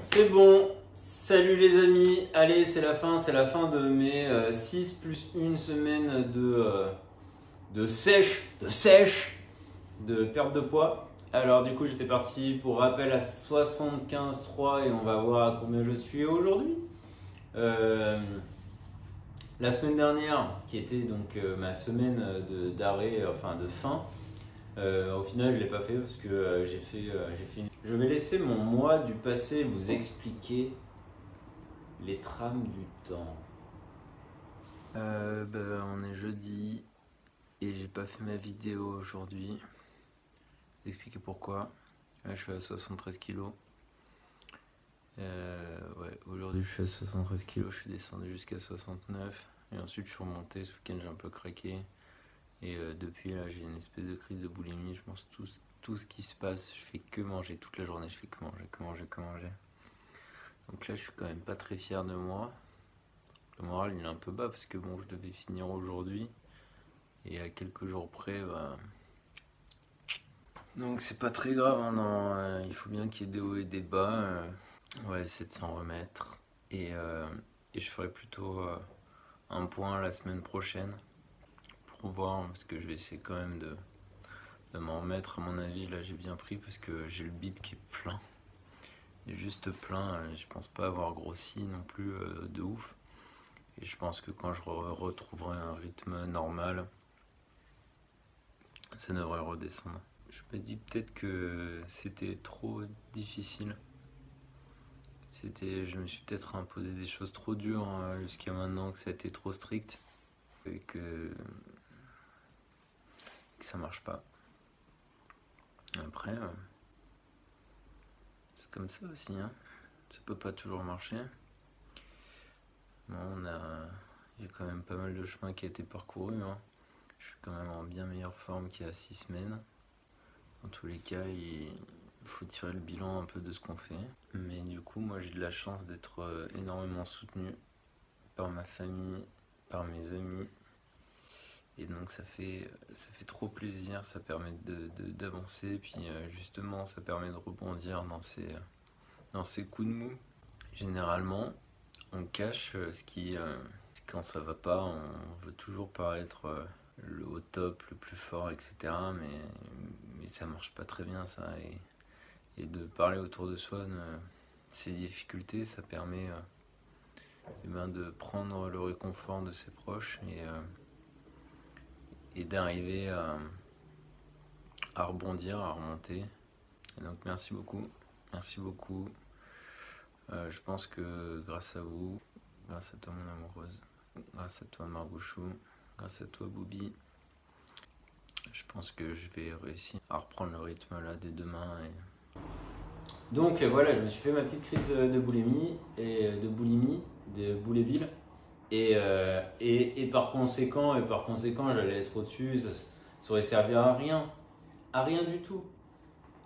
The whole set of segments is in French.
C'est bon, salut les amis, allez c'est la fin de mes 6 plus 1 semaine de sèche, de perte de poids. Alors du coup j'étais parti pour rappel à 75,3 et on va voir à combien je suis aujourd'hui. La semaine dernière, qui était donc ma semaine d'arrêt, enfin de fin, au final je ne l'ai pas fait parce que j'ai fait une... Je vais laisser mon moi du passé vous expliquer les trames du temps. On est jeudi et j'ai pas fait ma vidéo aujourd'hui. Expliquer pourquoi. Là, je suis à 73 kilos. Ouais, aujourd'hui je suis à 73 kilos, je suis descendu jusqu'à 69 et ensuite je suis remonté. Ce week-end j'ai un peu craqué et depuis là j'ai une espèce de crise de boulimie. Je mange tout ce qui se passe, je fais que manger toute la journée, je fais que manger. Donc là je suis quand même pas très fier de moi. Le moral il est un peu bas parce que bon, je devais finir aujourd'hui et à quelques jours près donc c'est pas très grave hein, non, il faut bien qu'il y ait des hauts et des bas. On va essayer de s'en remettre et je ferai plutôt un point la semaine prochaine pour voir, parce que je vais essayer quand même de m'en remettre. À mon avis là j'ai bien pris parce que j'ai le bide qui est plein, il est juste plein. Je pense pas avoir grossi non plus de ouf et je pense que quand je retrouverai un rythme normal ça devrait redescendre. Je me dis peut-être que c'était trop difficile. Je me suis peut-être imposé des choses trop dures jusqu'à maintenant, que ça a été trop strict et que ça marche pas. Après, c'est comme ça aussi, hein. Ça peut pas toujours marcher. Bon, il y a quand même pas mal de chemin qui a été parcouru, hein. Je suis quand même en bien meilleure forme qu'il y a 6 semaines. Dans tous les cas, il faut tirer le bilan un peu de ce qu'on fait. Mais du coup, moi j'ai de la chance d'être énormément soutenu par ma famille, par mes amis. Et donc ça fait trop plaisir, ça permet d'avancer. Puis justement, ça permet de rebondir dans ces coups de mou. Généralement, on cache quand ça va pas, on veut toujours paraître au top, le plus fort, etc. Mais ça marche pas très bien ça. Et de parler autour de soi de ces difficultés, ça permet de prendre le réconfort de ses proches et d'arriver à rebondir, à remonter. Et donc merci beaucoup. Je pense que grâce à vous, grâce à toi mon amoureuse, grâce à toi Margouchou, grâce à toi Boubi, je pense que je vais réussir à reprendre le rythme là dès demain. Donc voilà, je me suis fait ma petite crise de boulimie de boulébile et par conséquent j'allais être au-dessus, ça aurait servi à rien du tout.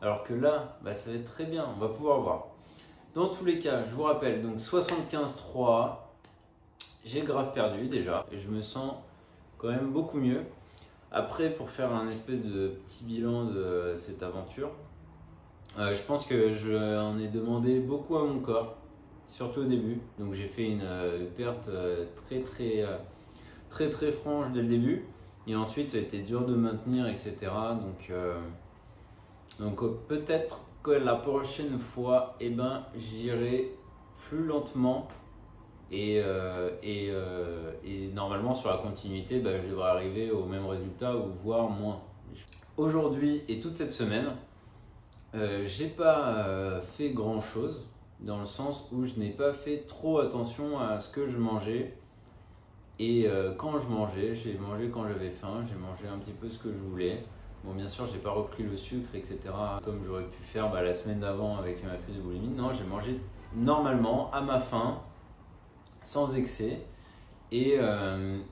Alors que là, ça va être très bien, on va pouvoir voir. Dans tous les cas, je vous rappelle, donc 75,3, j'ai grave perdu déjà et je me sens quand même beaucoup mieux. Après, pour faire un espèce de petit bilan de cette aventure, je pense que j'en ai demandé beaucoup à mon corps, surtout au début. Donc j'ai fait une perte très franche dès le début. Et ensuite, ça a été dur de maintenir, etc. Donc peut-être que la prochaine fois, j'irai plus lentement. Et normalement, sur la continuité, je devrais arriver au même résultat ou voire moins. Aujourd'hui et toute cette semaine, j'ai pas fait grand chose dans le sens où je n'ai pas fait trop attention à ce que je mangeais. Et quand je mangeais, j'ai mangé quand j'avais faim, j'ai mangé un petit peu ce que je voulais. Bon, bien sûr, j'ai pas repris le sucre, etc. comme j'aurais pu faire la semaine d'avant avec ma crise de boulimie. Non, j'ai mangé normalement, à ma faim, sans excès. Et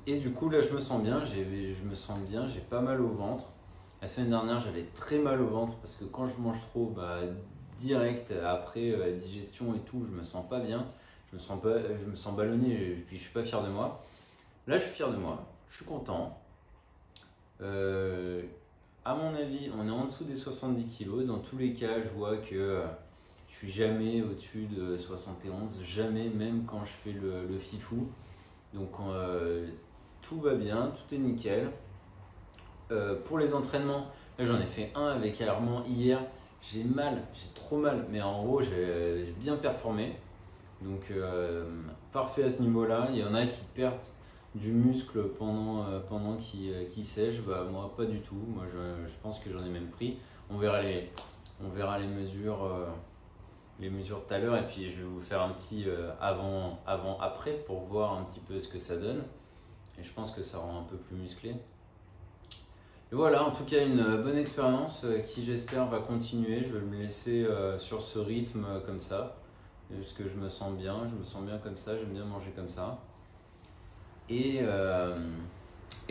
du coup, là, je me sens bien, j'ai pas mal au ventre. La semaine dernière, j'avais très mal au ventre parce que quand je mange trop, direct après digestion et tout, je me sens pas bien. Je me sens ballonné et puis je suis pas fier de moi. Là, je suis fier de moi, je suis content. À mon avis, on est en dessous des 70 kilos. Dans tous les cas, je vois que je Je suis jamais au-dessus de 71, jamais, même quand je fais le fifou. Donc tout va bien, tout est nickel. Pour les entraînements, là j'en ai fait un avec Armand hier. J'ai trop mal, mais en gros j'ai bien performé. Donc parfait à ce niveau-là. Il y en a qui perdent du muscle pendant qu'ils sèchent. Bah, moi pas du tout. Moi je pense que j'en ai même pris. On verra les mesures tout à l'heure, et puis je vais vous faire un petit avant-après pour voir un petit peu ce que ça donne. Et je pense que ça rend un peu plus musclé. Et voilà, en tout cas une bonne expérience qui j'espère va continuer. Je vais me laisser sur ce rythme comme ça, parce que je me sens bien comme ça, j'aime bien manger comme ça. Et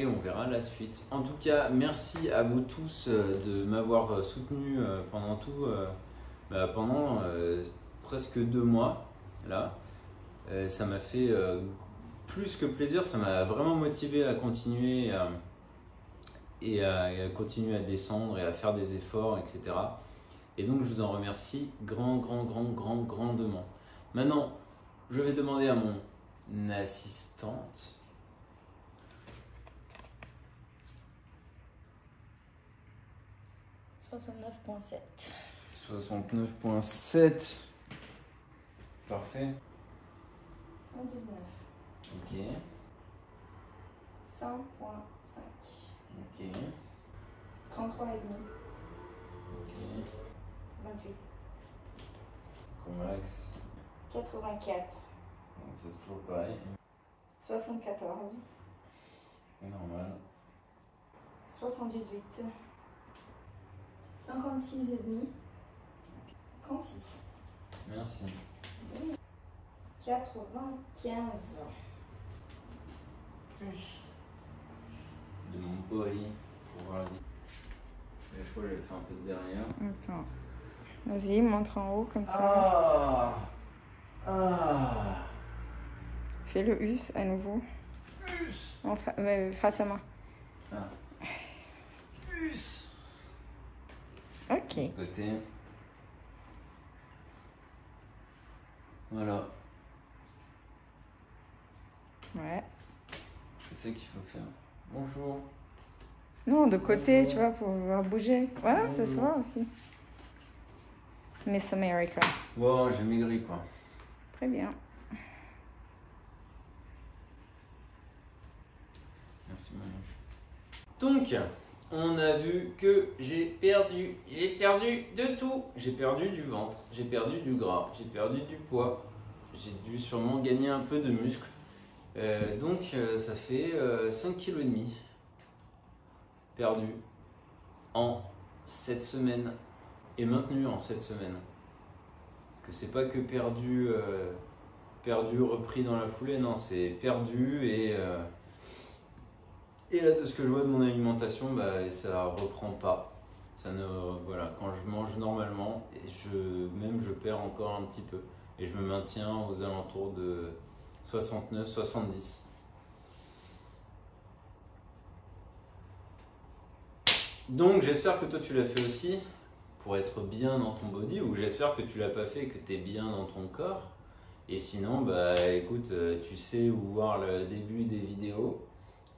on verra la suite. En tout cas, merci à vous tous de m'avoir soutenu pendant presque 2 mois. Là, ça m'a fait plus que plaisir, ça m'a vraiment motivé à continuer et à continuer à descendre et à faire des efforts, etc. Et donc je vous en remercie grandement. Maintenant, je vais demander à mon assistante. « 69.7. Parfait. 119. Ok. 100.5. Ok. 33,5. Ok. 28. Convex. 84. C'est toujours pareil. 74. C'est normal. 78. 56,5. 36. Merci. 95. De mon body pour voir la différence. Je crois que j'avais fait un peu de derrière. Attends. Vas-y, montre en haut comme ça. Fais le us à nouveau. Us. Face à moi. Us. Ok. Côté. Voilà. Ouais. C'est ça qu'il faut faire. Bonjour. Non, de côté, tu vois, pour pouvoir bouger. Ouais, ça se voit aussi. Miss America. Wow, j'ai maigri quoi. Très bien. Merci mon ange. Donc, on a vu que j'ai perdu de tout. J'ai perdu du ventre, j'ai perdu du gras, j'ai perdu du poids. J'ai dû sûrement gagner un peu de muscle. Donc, ça fait 5,5 kg perdu en 7 semaines et maintenu en 7 semaines. Parce que c'est pas que perdu, repris dans la foulée, non, c'est perdu et là, de ce que je vois de mon alimentation, bah, ça reprend pas. Ça ne, voilà, quand je mange normalement, et je perds encore un petit peu. Et je me maintiens aux alentours de 69, 70. Donc j'espère que toi tu l'as fait aussi pour être bien dans ton body, ou j'espère que tu l'as pas fait et que tu es bien dans ton corps. Et sinon, bah écoute, tu sais où voir le début des vidéos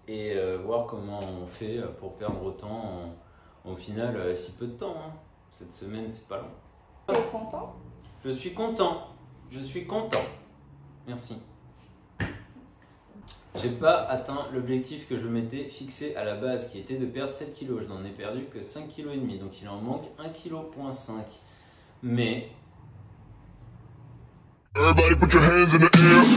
et voir comment on fait pour perdre autant au final si peu de temps. Hein. Cette semaine, c'est pas long. T'es content? Je suis content. Je suis content. Merci. J'ai pas atteint l'objectif que je m'étais fixé à la base, qui était de perdre 7 kg. Je n'en ai perdu que 5,5 kg, donc il en manque 1,5 kg. Mais... Everybody put your hands in the air.